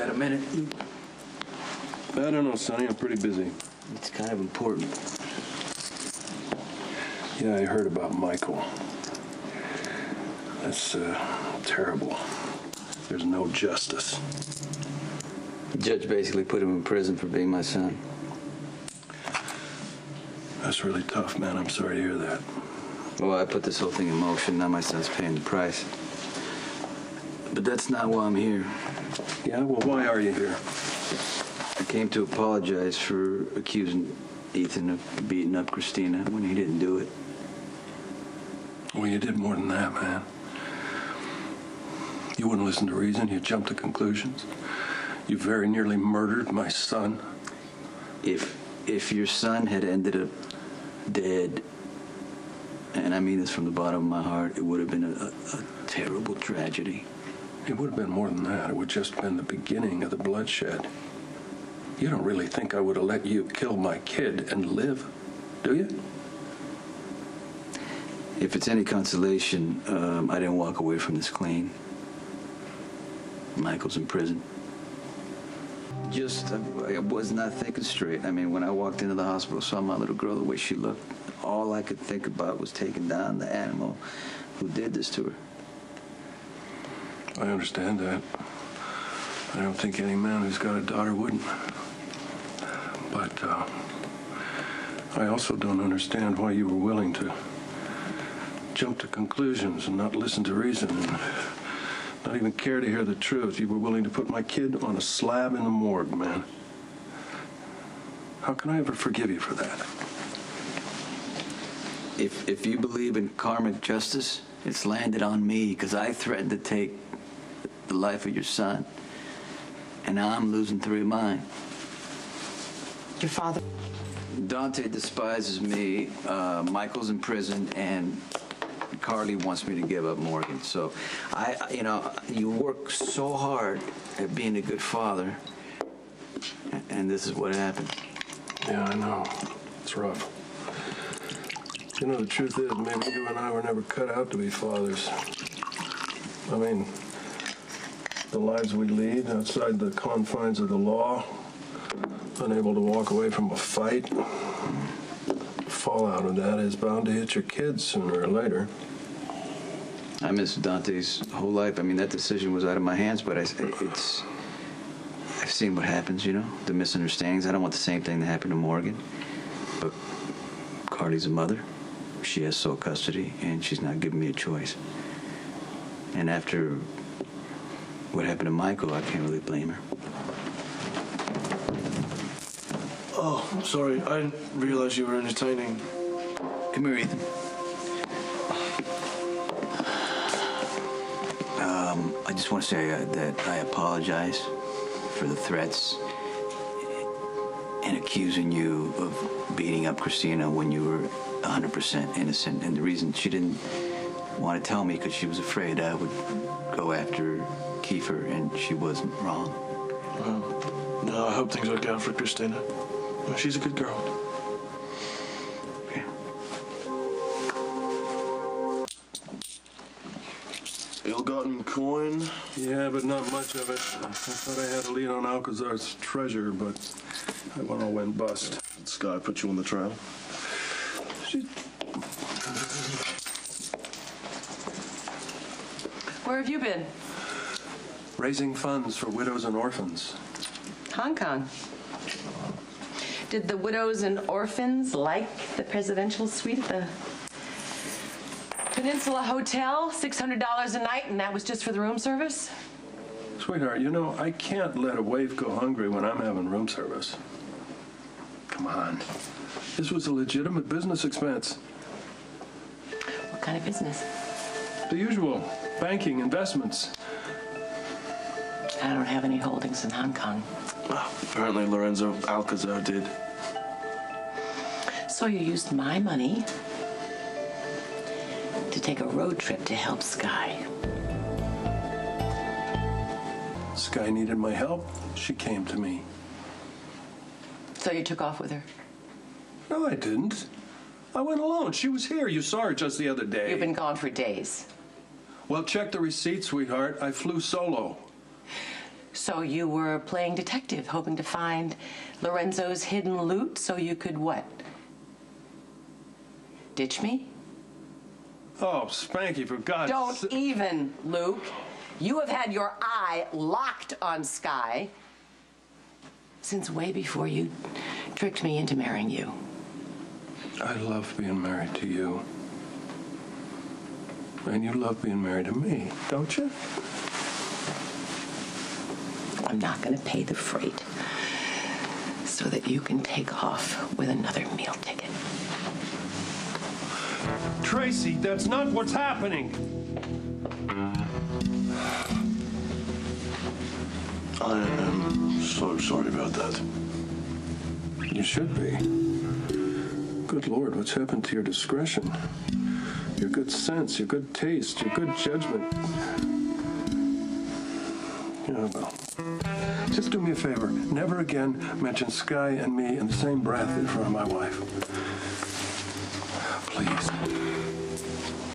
Got a minute? I don't know, Sonny. I'm pretty busy. It's kind of important. Yeah, I heard about Michael. That's terrible. There's no justice. The judge basically put him in prison for being my son. That's really tough, man. I'm sorry to hear that. Well, I put this whole thing in motion. Now my son's paying the price. But that's not why I'm here. Yeah? Well, why are you here? I came to apologize for accusing Ethan of beating up Kristina when he didn't do it. Well, you did more than that, man. You wouldn't listen to reason. You jumped to conclusions. You very nearly murdered my son. If your son had ended up dead, and I mean this from the bottom of my heart, it would have been a terrible tragedy. It would have been more than that. It would just been the beginning of the bloodshed. You don't really think I would have let you kill my kid and live, do you? If it's any consolation, I didn't walk away from this clean. Michael's in prison. I was not thinking straight. I mean, when I walked into the hospital, saw my little girl, the way she looked, all I could think about was taking down the animal who did this to her. I understand that. I don't think any man who's got a daughter wouldn't. But I also don't understand why you were willing to jump to conclusions and not listen to reason and not even care to hear the truth. You were willing to put my kid on a slab in the morgue, man. How can I ever forgive you for that? If you believe in karmic justice, it's landed on me because I threatened to take the life of your son. And now I'm losing 3 of mine. Your father? Dante despises me, Michael's in prison, and Carly wants me to give up Morgan. So, you work so hard at being a good father, and this is what happened. Yeah, I know. It's rough. You know, the truth is, maybe you and I were never cut out to be fathers. I mean, the lives we lead outside the confines of the law, unable to walk away from a fight, the fallout of that is bound to hit your kids sooner or later. I miss Dante's whole life. I mean, that decision was out of my hands, but I've seen what happens, you know, the misunderstandings. I don't want the same thing to happen to Morgan. But Carly's a mother. She has sole custody, and she's not giving me a choice. And after what happened to Michael, I can't really blame her. Oh, I'm sorry. I didn't realize you were entertaining. Come here, Ethan. I just want to say that I apologize for the threats and accusing you of beating up Kristina when you were 100% innocent. And the reason she didn't want to tell me because she was afraid I would go after Kiefer, and she wasn't wrong. Well, no, I hope things work out for Kristina. Well, she's a good girl. Okay. Ill-gotten coin? Yeah, but not much of it. I thought I had a lead on Alcazar's treasure, but that one all went bust. Did Skye put you on the trail? Where have you been? Raising funds for widows and orphans. Hong Kong. Did the widows and orphans like the presidential suite at the Peninsula Hotel? $600 a night, and that was just for the room service? Sweetheart, you know, I can't let a waif go hungry when I'm having room service. Come on. This was a legitimate business expense. What kind of business? The usual. Banking, investments. I don't have any holdings in Hong Kong. Well, apparently Lorenzo Alcazar did. So you used my money to take a road trip to help Skye. Skye needed my help. She came to me. So you took off with her? No, I didn't. I went alone. She was here. You saw her just the other day. You've been gone for days. Well, check the receipt, sweetheart. I flew solo. So you were playing detective, hoping to find Lorenzo's hidden loot so you could what? Ditch me? Oh, Spanky, for God's sake. Don't even, Luke. You have had your eye locked on Skye since way before you tricked me into marrying you. I love being married to you. And you love being married to me, don't you? I'm not going to pay the freight so that you can take off with another meal ticket. Tracy, that's not what's happening. I am so sorry about that. You should be. Good Lord, what's happened to your discretion? Your good sense, your good taste, your good judgment. Yeah, well, just do me a favor. Never again mention Skye and me in the same breath in front of my wife.